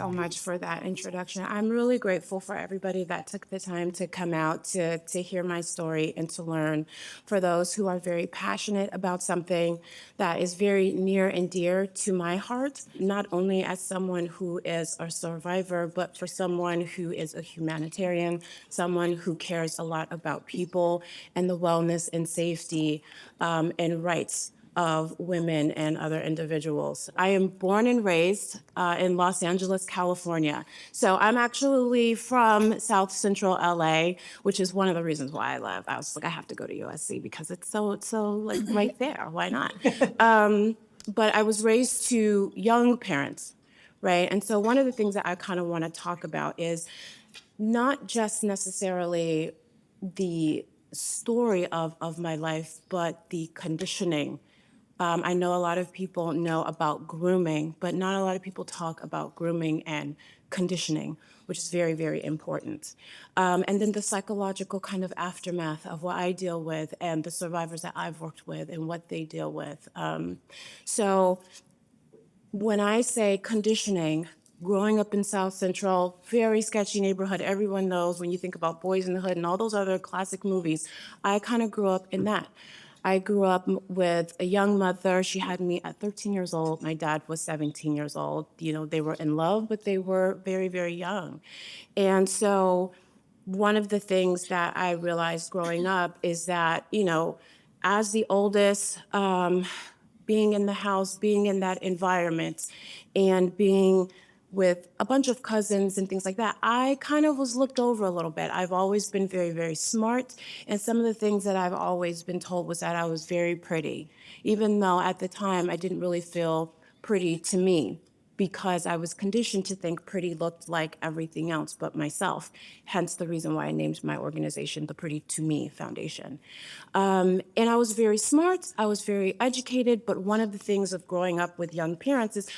so much for that introduction. I'm really grateful for everybody that took the time to come out to hear my story and to learn. For those who are very passionate about something that is very near and dear to my heart, not only as someone who is a survivor, but for someone who is a humanitarian, someone who cares a lot about people and the wellness and safety and rights of women and other individuals. I am born and raised in Los Angeles, California. So I'm actually from South Central LA, which is one of the reasons why I left. I was like, I have to go to USC because it's so like right there. Why not? But I was raised to young parents, right? And so one of the things that I kind of want to talk about is not just necessarily the story of my life, but the conditioning. I know a lot of people know about grooming, but not a lot of people talk about grooming and conditioning, which is very, very important. And then the psychological kind of aftermath of what I deal with and the survivors that I've worked with and what they deal with. So when I say conditioning, growing up in South Central, very sketchy neighborhood, everyone knows when you think about Boys in the Hood and all those other classic movies, I kind of grew up in that. I grew up with a young mother. She had me at 13 years old. My dad was 17 years old. You know, they were in love, but they were very, very young. And so one of the things that I realized growing up is that, you know, as the oldest, being in the house, being in that environment, and being with a bunch of cousins and things like that, I kind of was looked over a little bit. I've always been very, very smart. And some of the things that I've always been told was that I was very pretty, even though at the time I didn't really feel pretty to me because I was conditioned to think pretty looked like everything else but myself. Hence the reason why I named my organization the Pretty to Me Foundation. And I was very smart, I was very educated, but one of the things of growing up with young parents is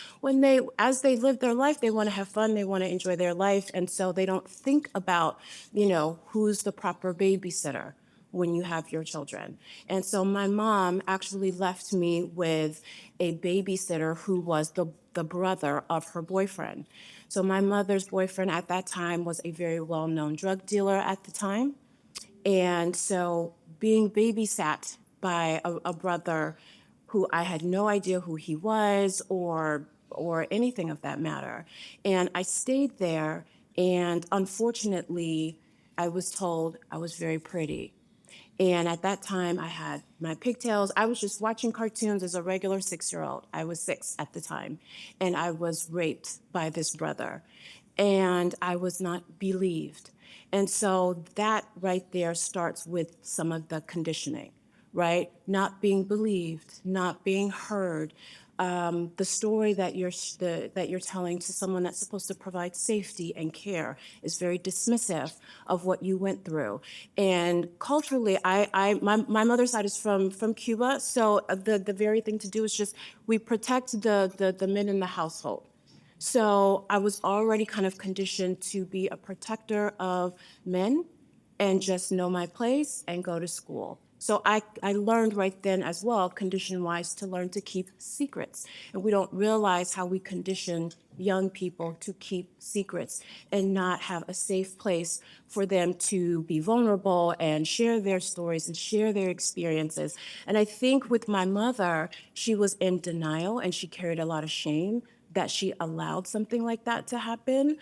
as they live their life, they want to have fun, they want to enjoy their life, and so they don't think about, you know, who's the proper babysitter when you have your children. And so my mom actually left me with a babysitter who was the brother of her boyfriend. So my mother's boyfriend at that time was a very well-known drug dealer at the time. And so being babysat by a brother who I had no idea who he was or anything of that matter. And I stayed there, and unfortunately, I was told I was very pretty. And at that time, I had my pigtails. I was just watching cartoons as a regular 6-year-old. I was 6 at the time. And I was raped by this brother. And I was not believed. And so that right there starts with some of the conditioning, right? Not being believed, not being heard. The story that you're telling to someone that's supposed to provide safety and care is very dismissive of what you went through. And culturally, my mother's side is from Cuba, so the very thing to do is just we protect the men in the household. So I was already kind of conditioned to be a protector of men and just know my place and go to school. So I learned right then as well, condition-wise, to learn to keep secrets. And we don't realize how we condition young people to keep secrets and not have a safe place for them to be vulnerable and share their stories and share their experiences. And I think with my mother, she was in denial and she carried a lot of shame that she allowed something like that to happen.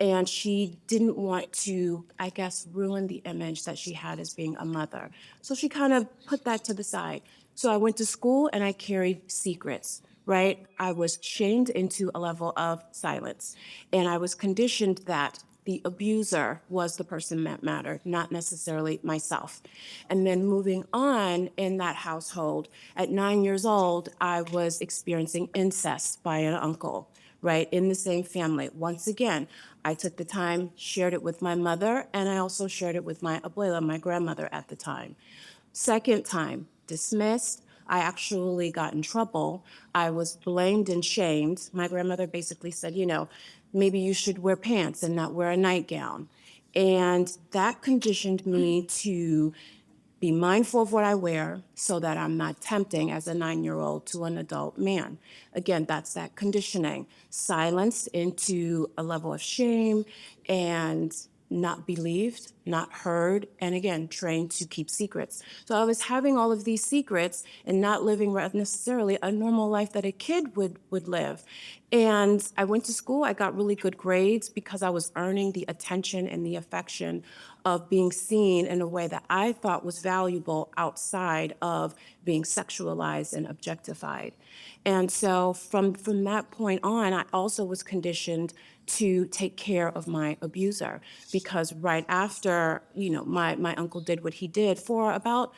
And she didn't want to, I guess, ruin the image that she had as being a mother. So she kind of put that to the side. So I went to school and I carried secrets, right? I was shamed into a level of silence. And I was conditioned that the abuser was the person that mattered, not necessarily myself. And then moving on in that household, at 9 years old, I was experiencing incest by an uncle, right, in the same family. Once again, I took the time, shared it with my mother, and I also shared it with my abuela, my grandmother at the time. Second time, dismissed. I actually got in trouble. I was blamed and shamed. My grandmother basically said, you know, maybe you should wear pants and not wear a nightgown. And that conditioned me to be mindful of what I wear so that I'm not tempting as a 9-year-old to an adult man. Again, that's that conditioning, silenced into a level of shame and not believed, not heard, and again, trained to keep secrets. So I was having all of these secrets and not living necessarily a normal life that a kid would live. And I went to school, I got really good grades because I was earning the attention and the affection of being seen in a way that I thought was valuable outside of being sexualized and objectified. And so from that point on, I also was conditioned to take care of my abuser because right after, my uncle did what he did for about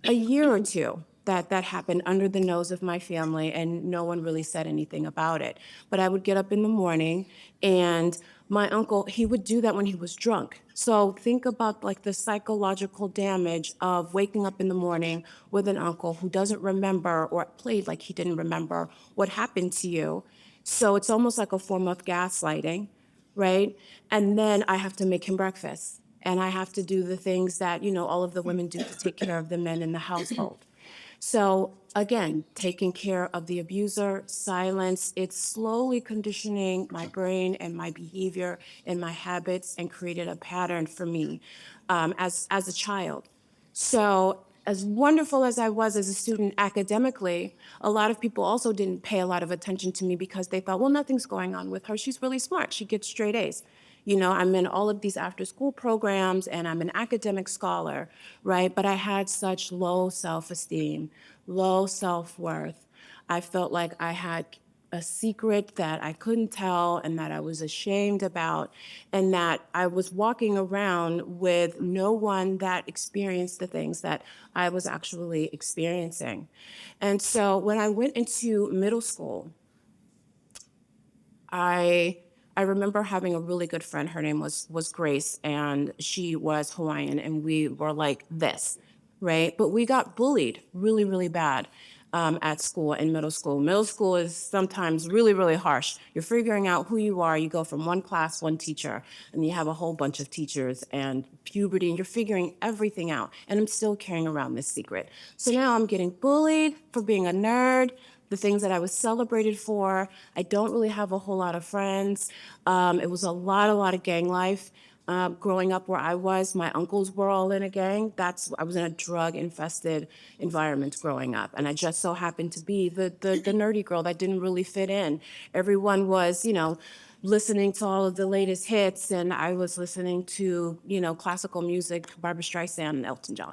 a year or two, that happened under the nose of my family, and no one really said anything about it. But I would get up in the morning, and my uncle, he would do that when he was drunk. So think about like the psychological damage of waking up in the morning with an uncle who doesn't remember or played like he didn't remember what happened to you. So it's almost like a form of gaslighting, right? And then I have to make him breakfast. And I have to do the things that, all of the women do to take care of the men in the household. So again, taking care of the abuser, silence, it's slowly conditioning my brain and my behavior and my habits and created a pattern for me as a child. So, as wonderful as I was as a student academically, a lot of people also didn't pay a lot of attention to me because they thought, well, nothing's going on with her. She's really smart. She gets straight A's. I'm in all of these after school programs and I'm an academic scholar, right? But I had such low self esteem, low self worth. I felt like I had a secret that I couldn't tell and that I was ashamed about, and that I was walking around with no one that experienced the things that I was actually experiencing. And so when I went into middle school, I I remember having a really good friend. Her name was Grace, and she was Hawaiian, and we were like this, right? But we got bullied really, really bad at school in middle school. Middle school is sometimes really, really harsh. You're figuring out who you are. You go from one class, one teacher, and you have a whole bunch of teachers and puberty, and you're figuring everything out. And I'm still carrying around this secret. So now I'm getting bullied for being a nerd, the things that I was celebrated for. I don't really have a whole lot of friends. It was a lot of gang life. Growing up where I was, my uncles were all in a gang. I was in a drug-infested environment growing up, and I just so happened to be the nerdy girl that didn't really fit in. Everyone was, listening to all of the latest hits, and I was listening to, classical music, Barbra Streisand and Elton John.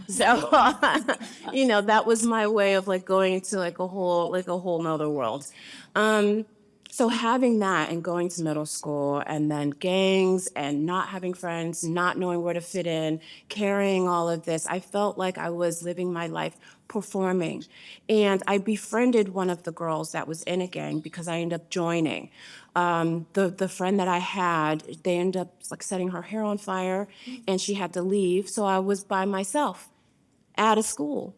So, that was my way of like going into like a whole nother world. Um, so having that and going to middle school and then gangs and not having friends, not knowing where to fit in, carrying all of this, I felt like I was living my life performing. And I befriended one of the girls that was in a gang because I ended up joining. The friend that I had, they ended up like setting her hair on fire and she had to leave. So I was by myself out of school.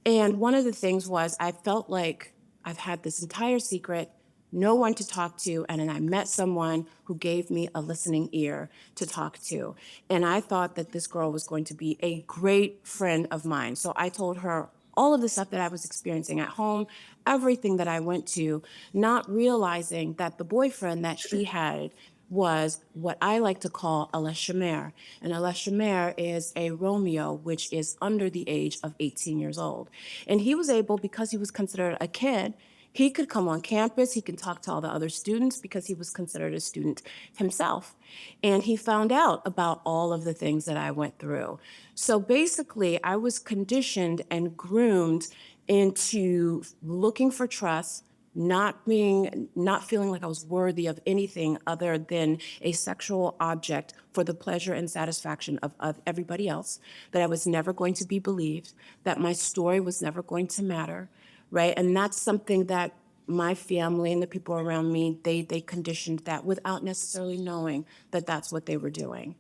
And one of the things was I felt like I've had this entire secret, no one to talk to, and then I met someone who gave me a listening ear to talk to. And I thought that this girl was going to be a great friend of mine. So I told her all of the stuff that I was experiencing at home, everything that I went to, not realizing that the boyfriend that she had was what I like to call a leshemer. And a leshemer is a Romeo, which is under the age of 18 years old. And he was able, because he was considered a kid, he could come on campus, he could talk to all the other students because he was considered a student himself. And he found out about all of the things that I went through. So basically, I was conditioned and groomed into looking for trust, not feeling like I was worthy of anything other than a sexual object for the pleasure and satisfaction of everybody else, that I was never going to be believed, that my story was never going to matter, right? And that's something that my family and the people around me, they conditioned that without necessarily knowing that that's what they were doing.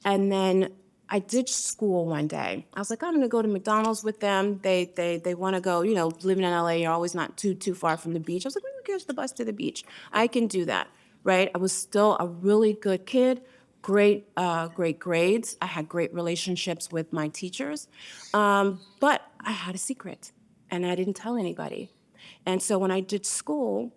And then I ditched school one day. I was like, I'm gonna go to McDonald's with them. They want to go, living in LA, you're always not too far from the beach. I was like, we can catch the bus to the beach. I can do that, right? I was still a really good kid, great grades. I had great relationships with my teachers, but I had a secret, and I didn't tell anybody. And so when I did school,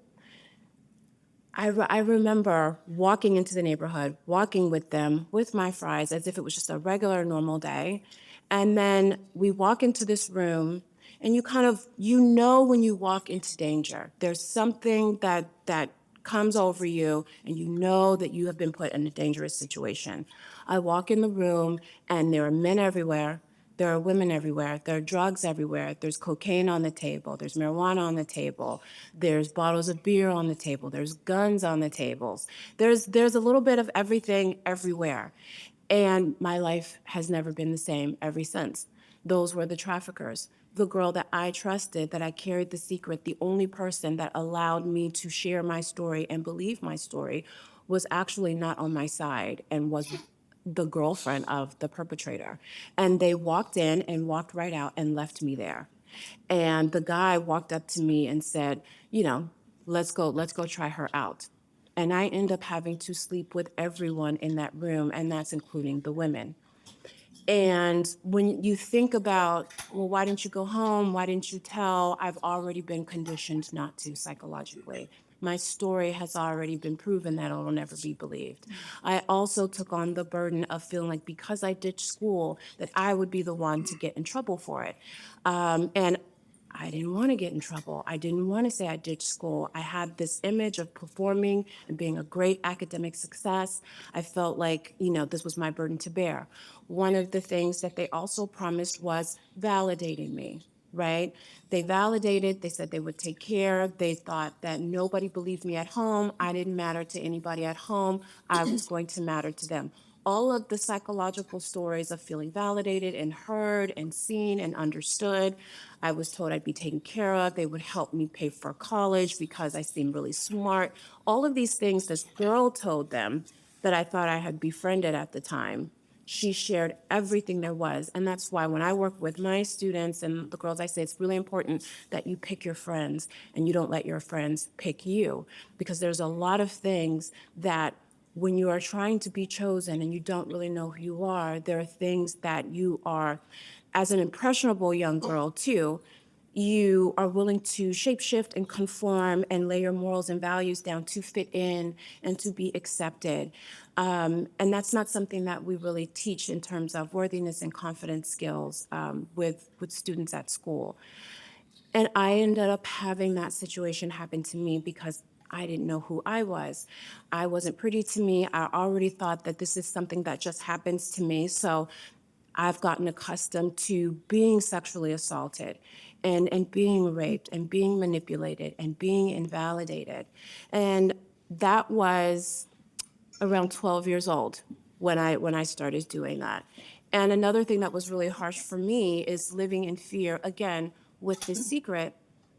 I remember walking into the neighborhood, walking with them with my fries as if it was just a regular, normal day. And then we walk into this room, and you know when you walk into danger, there's something that comes over you, and you know that you have been put in a dangerous situation. I walk in the room, and there are men everywhere. There are women everywhere. There are drugs everywhere. There's cocaine on the table. There's marijuana on the table. There's bottles of beer on the table. There's guns on the tables. There's a little bit of everything everywhere. And my life has never been the same ever since. Those were the traffickers. The girl that I trusted, that I carried the secret, the only person that allowed me to share my story and believe my story was actually not on my side and was the girlfriend of the perpetrator. And they walked in and walked right out and left me there. And the guy walked up to me and said, let's go try her out. And I end up having to sleep with everyone in that room, and that's including the women. And when you think about, well, why didn't you go home? Why didn't you tell? I've already been conditioned not to psychologically. My story has already been proven that it'll never be believed. I also took on the burden of feeling like because I ditched school, that I would be the one to get in trouble for it. And I didn't want to get in trouble. I didn't want to say I ditched school. I had this image of performing and being a great academic success. I felt like, this was my burden to bear. One of the things that they also promised was validating me, right? They validated, they said they would take care. They thought that nobody believed me at home. I didn't matter to anybody at home. I was going to matter to them. All of the psychological stories of feeling validated and heard and seen and understood. I was told I'd be taken care of. They would help me pay for college because I seemed really smart. All of these things this girl told them that I thought I had befriended at the time. She shared everything there was. And that's why when I work with my students and the girls, I say it's really important that you pick your friends and you don't let your friends pick you. Because there's a lot of things that when you are trying to be chosen and you don't really know who you are, there are things that you are, as an impressionable young girl too, you are willing to shapeshift and conform and lay your morals and values down to fit in and to be accepted. And that's not something that we really teach in terms of worthiness and confidence skills with students at school. And I ended up having that situation happen to me because I didn't know who I was. I wasn't pretty to me. I already thought that this is something that just happens to me. So I've gotten accustomed to being sexually assaulted and being raped and being manipulated and being invalidated. And that was around 12 years old when I started doing that. And another thing that was really harsh for me is living in fear, again, with this secret,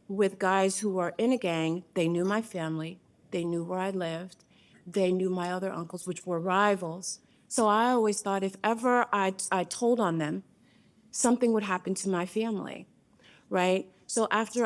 with guys who were in a gang. They knew my family, they knew where I lived, they knew my other uncles, which were rivals. So I always thought if ever I told on them, something would happen to my family, right? So after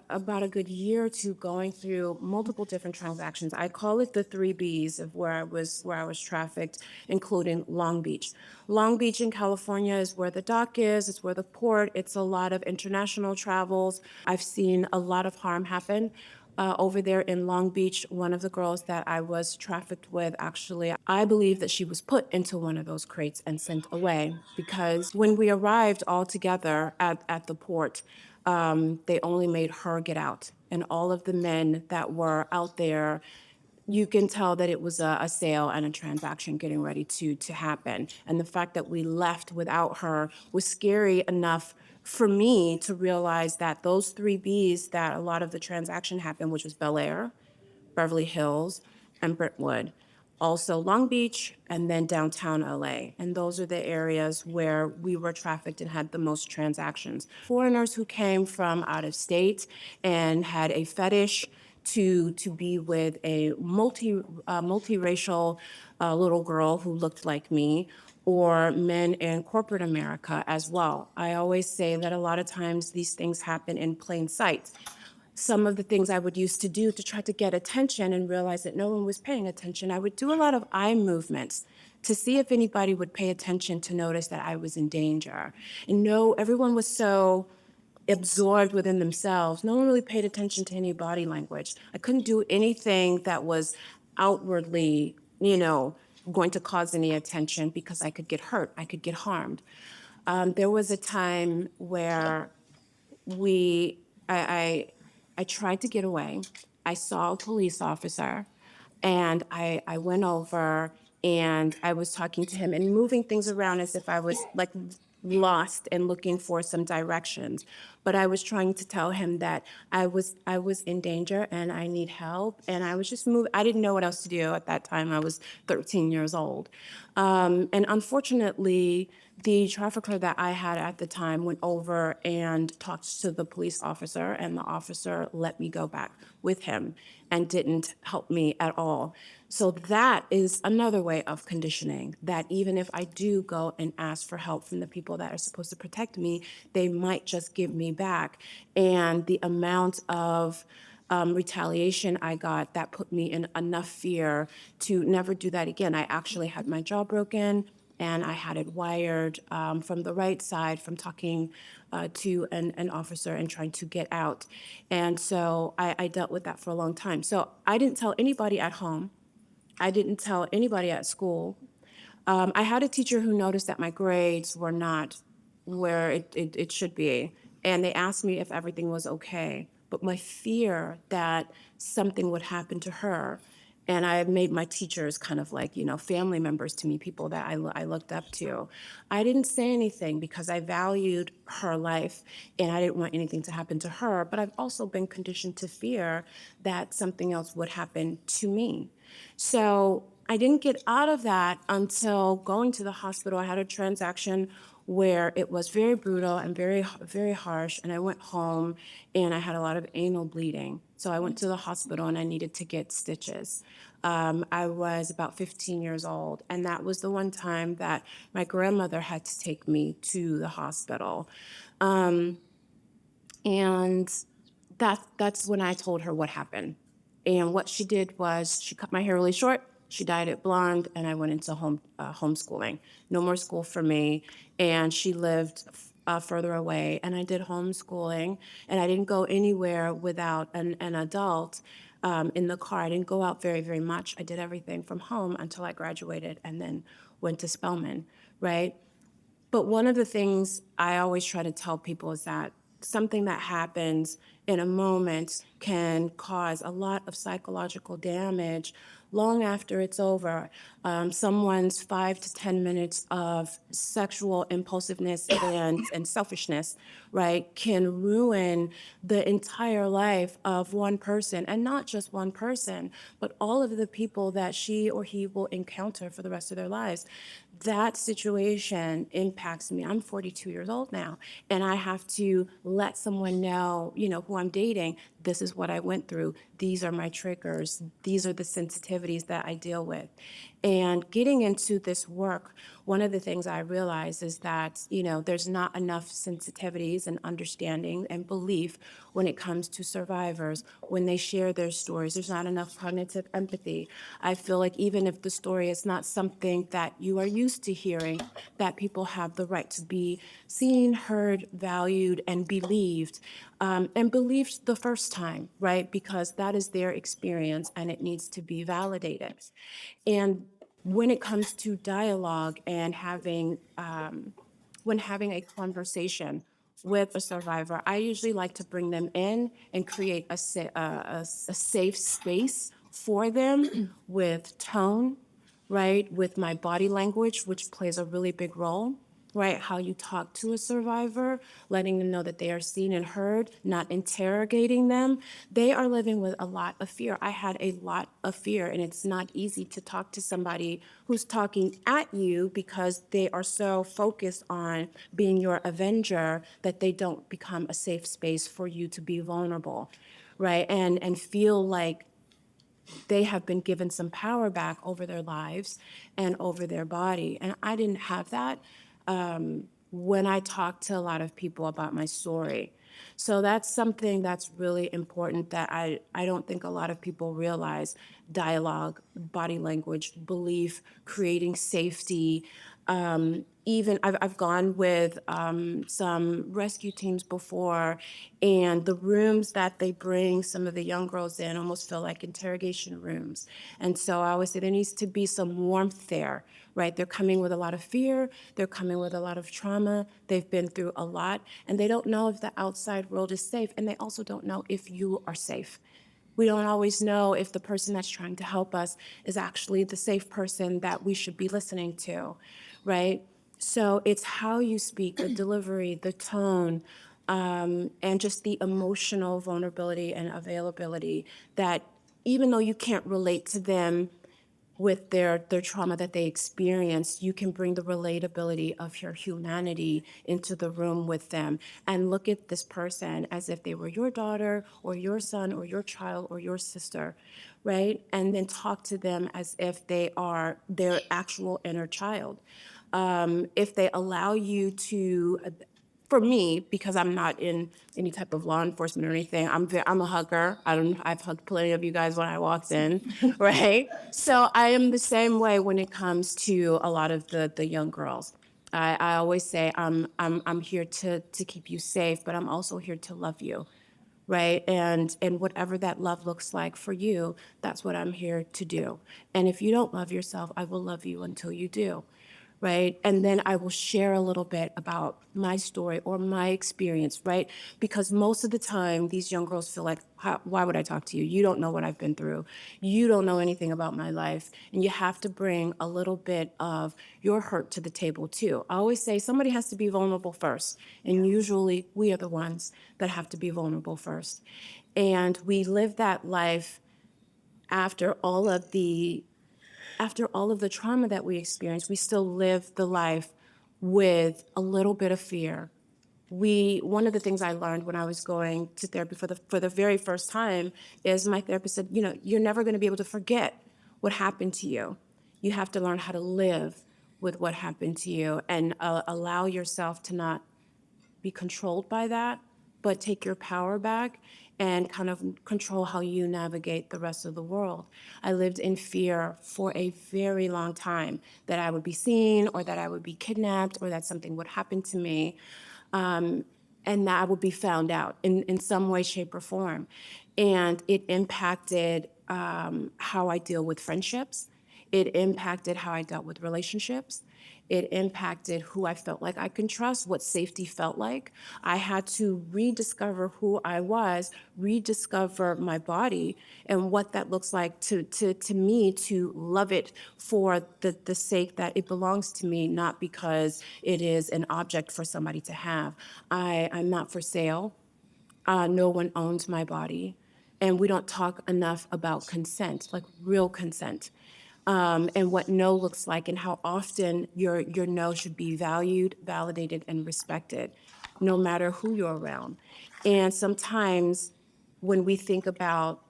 about a good year or two going through multiple different transactions, I call it the three B's of where I was trafficked, including Long Beach. Long Beach in California is where the dock is, it's where the port, it's a lot of international travels. I've seen a lot of harm happen. Over there in Long Beach, one of the girls that I was trafficked with, actually, I believe that she was put into one of those crates and sent away because when we arrived all together at the port, they only made her get out. And all of the men that were out there, you can tell that it was a sale and a transaction getting ready to happen. And the fact that we left without her was scary enough for me to realize that those three B's that a lot of the transaction happened, which was Bel Air, Beverly Hills, and Brentwood. Also Long Beach, and then downtown LA. And those are the areas where we were trafficked and had the most transactions. Foreigners who came from out of state and had a fetish to be with a multiracial little girl who looked like me, or men in corporate America as well. I always say that a lot of times these things happen in plain sight. some of the things I would used to do to try to get attention and realize that no one was paying attention, I would do a lot of eye movements to see if anybody would pay attention to notice that I was in danger. And no, everyone was so absorbed within themselves. No one really paid attention to any body language. I couldn't do anything that was outwardly, going to cause any attention because I could get hurt, I could get harmed. There was a time where we I tried to get away. I saw a police officer and I went over and I was talking to him and moving things around as if I was like lost and looking for some directions. But I was trying to tell him that I was in danger and I need help. And I was just moving. I didn't know what else to do at that time. I was 13 years old. And unfortunately, the trafficker that I had at the time went over and talked to the police officer, and the officer let me go back with him and didn't help me at all. So that is another way of conditioning, that even if I do go and ask for help from the people that are supposed to protect me, they might just give me back. And the amount of retaliation I got, that put me in enough fear to never do that again. I actually had my jaw broken and I had it wired from the right side from talking to an officer and trying to get out. And so I dealt with that for a long time. So I didn't tell anybody at home. I didn't tell anybody at school. I had a teacher who noticed that my grades were not where it should be. And they asked me if everything was okay. But my fear that something would happen to her, and I made my teachers kind of like, family members to me, people that I looked up to. I didn't say anything because I valued her life and I didn't want anything to happen to her. But I've also been conditioned to fear that something else would happen to me. So I didn't get out of that until going to the hospital. I had a transaction where it was very brutal and very, very harsh. And I went home and I had a lot of anal bleeding. So I went to the hospital and I needed to get stitches. I was about 15 years old. And that was the one time that my grandmother had to take me to the hospital. And that's when I told her what happened. And what she did was she cut my hair really short, she dyed it blonde, and I went into homeschooling. No more school for me. And she lived further away, and I did homeschooling. And I didn't go anywhere without an adult in the car. I didn't go out very, very much. I did everything from home until I graduated and then went to Spelman, right? But one of the things I always try to tell people is that something that happens in a moment can cause a lot of psychological damage long after it's over. Someone's 5 to 10 minutes of sexual impulsiveness and selfishness, right, can ruin the entire life of one person, and not just one person, but all of the people that she or he will encounter for the rest of their lives. That situation impacts me. I'm 42 years old now, and I have to let someone know, who I'm dating, this is what I went through. These are my triggers. These are the sensitivities that I deal with. And getting into this work, one of the things I realize is that, there's not enough sensitivities and understanding and belief when it comes to survivors. When they share their stories, there's not enough cognitive empathy. I feel like even if the story is not something that you are used to hearing, that people have the right to be seen, heard, valued, and believed the first time, right? Because that is their experience and it needs to be validated. And when it comes to dialogue and when having a conversation with a survivor, I usually like to bring them in and create a safe space for them with tone, right? With my body language, which plays a really big role, right? How you talk to a survivor, letting them know that they are seen and heard, not interrogating them. They are living with a lot of fear. I had a lot of fear, and it's not easy to talk to somebody who's talking at you because they are so focused on being your avenger that they don't become a safe space for you to be vulnerable, right? And feel like they have been given some power back over their lives and over their body. And I didn't have that when I talked to a lot of people about my story. So that's something that's really important that I don't think a lot of people realize. Dialogue, body language, belief, creating safety. Even I've gone with some rescue teams before, and the rooms that they bring some of the young girls in almost feel like interrogation rooms. And so I always say there needs to be some warmth there, right? They're coming with a lot of fear, they're coming with a lot of trauma, they've been through a lot, and they don't know if the outside world is safe, and they also don't know if you are safe. We don't always know if the person that's trying to help us is actually the safe person that we should be listening to, right? So it's how you speak, the delivery, the tone, and just the emotional vulnerability and availability that even though you can't relate to them with their trauma that they experienced, you can bring the relatability of your humanity into the room with them and look at this person as if they were your daughter or your son or your child or your sister, right? And then talk to them as if they are their actual inner child. If they allow you to, for me, because I'm not in any type of law enforcement or anything, I'm a hugger. I've hugged plenty of you guys when I walked in, right? So I am the same way when it comes to a lot of the young girls. I always say I'm here to keep you safe, but I'm also here to love you, right? And whatever that love looks like for you, that's what I'm here to do. And if you don't love yourself, I will love you until you do, right? And then I will share a little bit about my story or my experience, right? Because most of the time, these young girls feel like, why would I talk to you? You don't know what I've been through. You don't know anything about my life. And you have to bring a little bit of your hurt to the table, too. I always say somebody has to be vulnerable first. And usually, we are the ones that have to be vulnerable first. And we live that life after all of the trauma that we experience, we still live the life with a little bit of fear. One of the things I learned when I was going to therapy for the very first time is my therapist said, you're never going to be able to forget what happened to you. You have to learn how to live with what happened to you and allow yourself to not be controlled by that, but take your power back and kind of control how you navigate the rest of the world. I lived in fear for a very long time that I would be seen or that I would be kidnapped or that something would happen to me, and that I would be found out in some way, shape, or form. And it impacted how I deal with friendships. It impacted how I dealt with relationships. It impacted who I felt like I can trust, what safety felt like. I had to rediscover who I was, rediscover my body, and what that looks like to me to love it for the sake that it belongs to me, not because it is an object for somebody to have. I'm not for sale. No one owns my body. And we don't talk enough about consent, like real consent, and what no looks like and how often your no should be valued, validated, and respected, no matter who you're around. And sometimes when we think about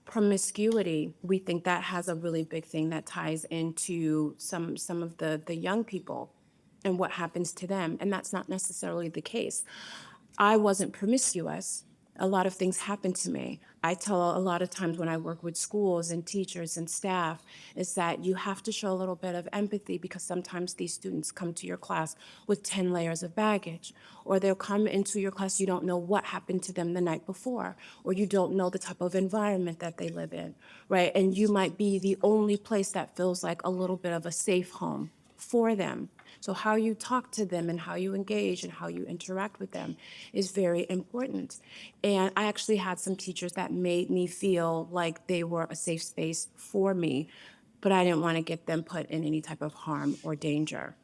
promiscuity, we think that has a really big thing that ties into some of the young people and what happens to them. And that's not necessarily the case. I wasn't promiscuous. A lot of things happened to me. I tell a lot of times when I work with schools and teachers and staff is that you have to show a little bit of empathy because sometimes these students come to your class with 10 layers of baggage, or they'll come into your class, you don't know what happened to them the night before, or you don't know the type of environment that they live in, right? And you might be the only place that feels like a little bit of a safe home for them. So how you talk to them and how you engage and how you interact with them is very important. And I actually had some teachers that made me feel like they were a safe space for me, but I didn't want to get them put in any type of harm or danger.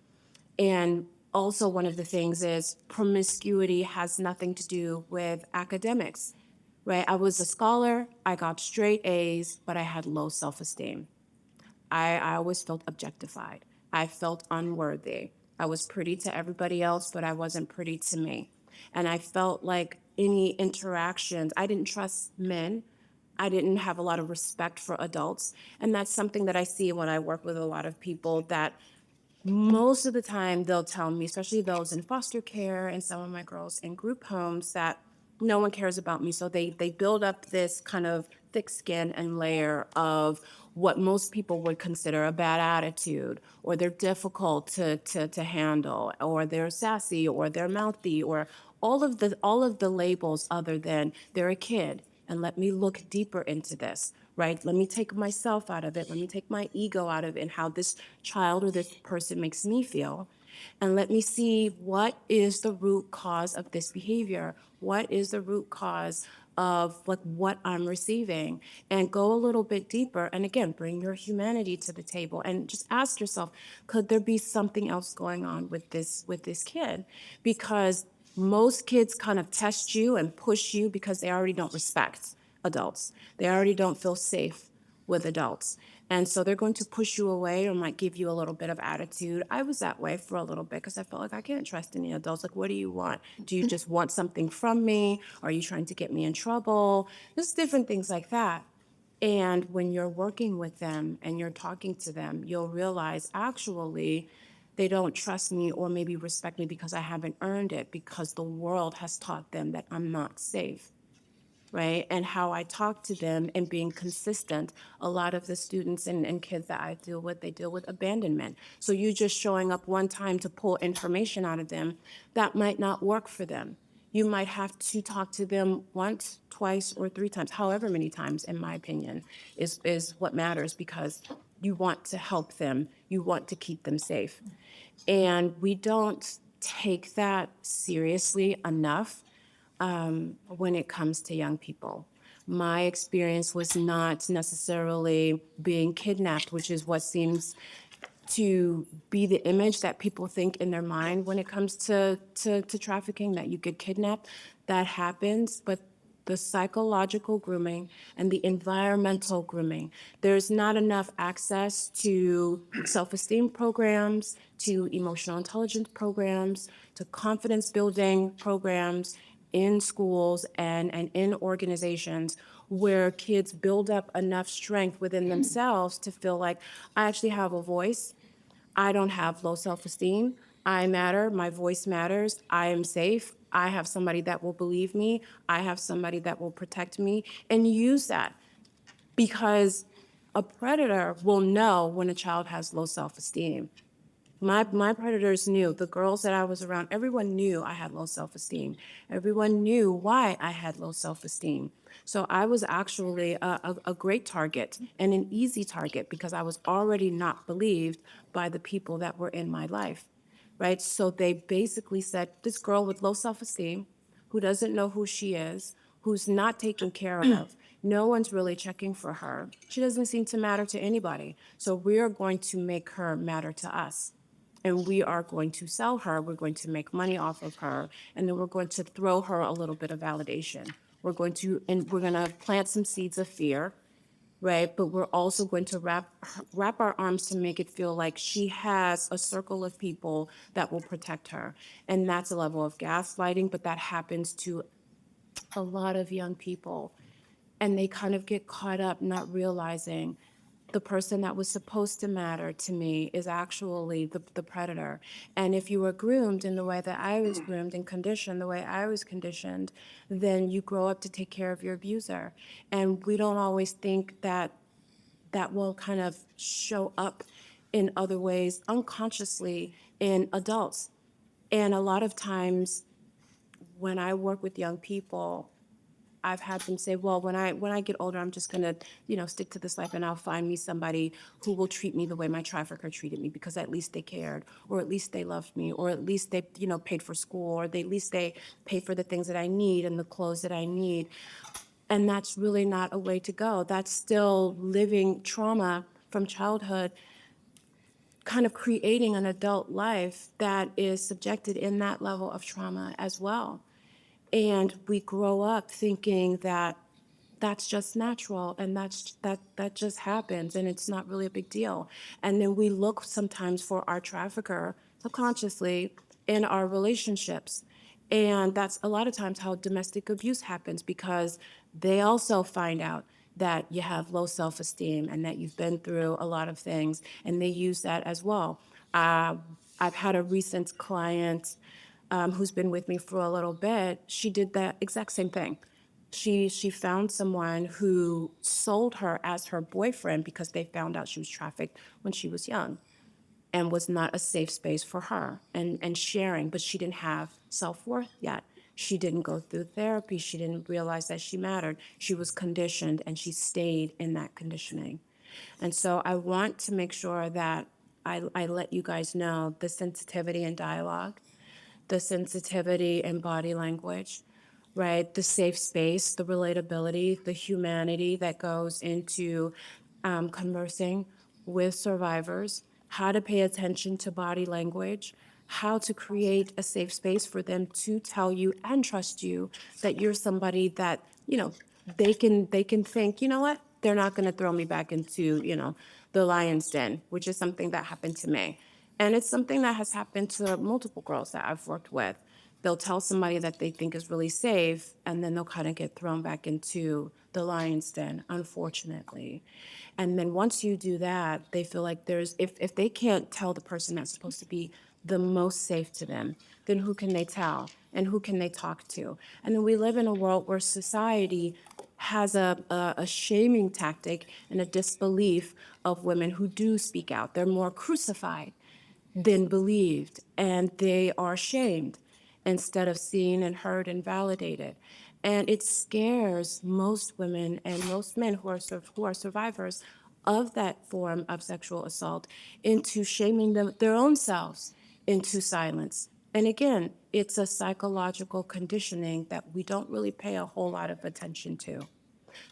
And also one of the things is promiscuity has nothing to do with academics, right? I was a scholar, I got straight A's, but I had low self-esteem. I always felt objectified. I felt unworthy. I was pretty to everybody else, but I wasn't pretty to me. And I felt like any interactions, I didn't trust men. I didn't have a lot of respect for adults. And that's something that I see when I work with a lot of people that most of the time they'll tell me, especially those in foster care and some of my girls in group homes, that no one cares about me. So they build up this kind of thick skin and layer of what most people would consider a bad attitude, or they're difficult to handle, or they're sassy, or they're mouthy, or all of the labels other than they're a kid. And let me look deeper into this, right? Let me take myself out of it. Let me take my ego out of it and how this child or this person makes me feel. And let me see what is the root cause of this behavior. What is the root cause of like what I'm receiving, and go a little bit deeper. And again, bring your humanity to the table and just ask yourself, could there be something else going on with this kid? Because most kids kind of test you and push you because they already don't respect adults. They already don't feel safe with adults. And so they're going to push you away or might give you a little bit of attitude. I was that way for a little bit because I felt like I can't trust any adults. Like, what do you want? Do you just want something from me? Are you trying to get me in trouble? Just different things like that. And when you're working with them and you're talking to them, you'll realize actually they don't trust me or maybe respect me because I haven't earned it, because the world has taught them that I'm not safe, right? And how I talk to them and being consistent. A lot of the students and kids that I deal with, they deal with abandonment. So you just showing up one time to pull information out of them, that might not work for them. You might have to talk to them once, twice, or three times, however many times, in my opinion, is what matters, because you want to help them, you want to keep them safe. And we don't take that seriously enough when it comes to young people. My experience was not necessarily being kidnapped, which is what seems to be the image that people think in their mind when it comes to trafficking, that you get kidnapped. That happens, but the psychological grooming and the environmental grooming. There's not enough access to self-esteem programs, to emotional intelligence programs, to confidence building programs in schools and in organizations where kids build up enough strength within themselves to feel like, I actually have a voice. I don't have low self-esteem. I matter. My voice matters. I am safe. I have somebody that will believe me. I have somebody that will protect me, and use that, because a predator will know when a child has low self-esteem. My predators knew, the girls that I was around, everyone knew I had low self-esteem. Everyone knew why I had low self-esteem. So I was actually a great target and an easy target because I was already not believed by the people that were in my life, right? So they basically said, this girl with low self-esteem, who doesn't know who she is, who's not taken care of, no one's really checking for her. She doesn't seem to matter to anybody. So we are going to make her matter to us, and we are going to sell her. We're going to make money off of her, and then we're going to throw her a little bit of validation. We're going to plant some seeds of fear, right? But we're also going to wrap our arms to make it feel like she has a circle of people that will protect her. And that's a level of gaslighting, but that happens to a lot of young people. And they kind of get caught up not realizing the person that was supposed to matter to me is actually the predator. And if you were groomed in the way that I was groomed and conditioned the way I was conditioned, then you grow up to take care of your abuser. And we don't always think that that will kind of show up in other ways unconsciously in adults. And a lot of times when I work with young people, I've had them say, well, when I get older, I'm just gonna, stick to this life, and I'll find me somebody who will treat me the way my trafficker treated me, because at least they cared, or at least they loved me, or at least they, paid for school, or at least they paid for the things that I need and the clothes that I need. And that's really not a way to go. That's still living trauma from childhood, kind of creating an adult life that is subjected in that level of trauma as well. And we grow up thinking that that's just natural, and that just happens, and it's not really a big deal. And then we look sometimes for our trafficker subconsciously in our relationships. And that's a lot of times how domestic abuse happens, because they also find out that you have low self-esteem and that you've been through a lot of things, and they use that as well. Uh, I've had a recent client who's been with me for a little bit. She did the exact same thing. She found someone who sold her as her boyfriend because they found out she was trafficked when she was young and was not a safe space for her and sharing, but she didn't have self-worth yet. She didn't go through therapy. She didn't realize that she mattered. She was conditioned and she stayed in that conditioning. And so I want to make sure that I let you guys know the sensitivity in dialogue, the sensitivity in body language, right? The safe space, the relatability, the humanity that goes into conversing with survivors, how to pay attention to body language, how to create a safe space for them to tell you and trust you that you're somebody that, they can think, you know what? They're not going to throw me back into, the lion's den, which is something that happened to me. And it's something that has happened to multiple girls that I've worked with. They'll tell somebody that they think is really safe, and then they'll kind of get thrown back into the lion's den, unfortunately. And then once you do that, they feel like if they can't tell the person that's supposed to be the most safe to them, then who can they tell? And who can they talk to? And then we live in a world where society has a shaming tactic and a disbelief of women who do speak out. They're more crucified than believed, and they are shamed instead of seen and heard and validated. And it scares most women and most men who are survivors of that form of sexual assault into shaming their own selves into silence. And again, it's a psychological conditioning that we don't really pay a whole lot of attention to.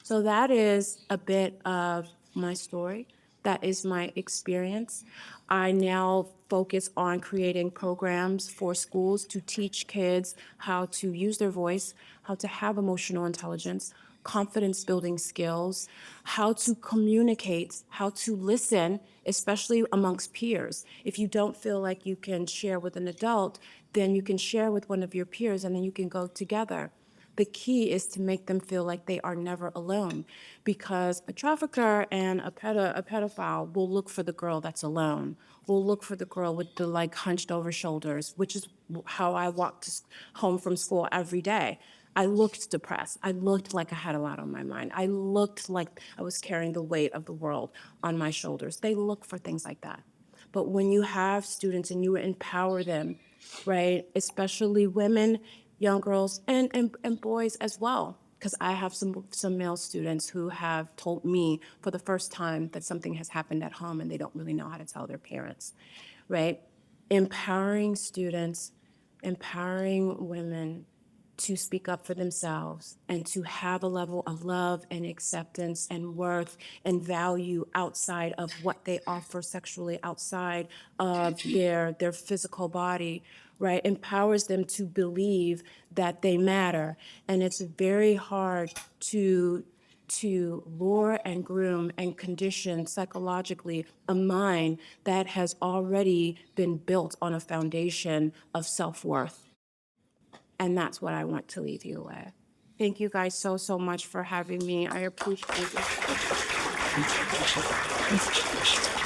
So that is a bit of my story. That is my experience. I now focus on creating programs for schools to teach kids how to use their voice, how to have emotional intelligence, confidence building skills, how to communicate, how to listen, especially amongst peers. If you don't feel like you can share with an adult, then you can share with one of your peers and then you can go together. The key is to make them feel like they are never alone, because a trafficker and a pedophile will look for the girl that's alone, will look for the girl with the like hunched over shoulders, which is how I walked home from school every day. I looked depressed. I looked like I had a lot on my mind. I looked like I was carrying the weight of the world on my shoulders. They look for things like that. But when you have students and you empower them, right, especially women, young girls, and boys as well, because I have some male students who have told me for the first time that something has happened at home and they don't really know how to tell their parents, right? Empowering students, empowering women to speak up for themselves and to have a level of love and acceptance and worth and value outside of what they offer sexually, outside of their physical body, right? Empowers them to believe that they matter. And it's very hard to lure and groom and condition psychologically a mind that has already been built on a foundation of self-worth. And that's what I want to leave you with. Thank you guys so much for having me. I appreciate it.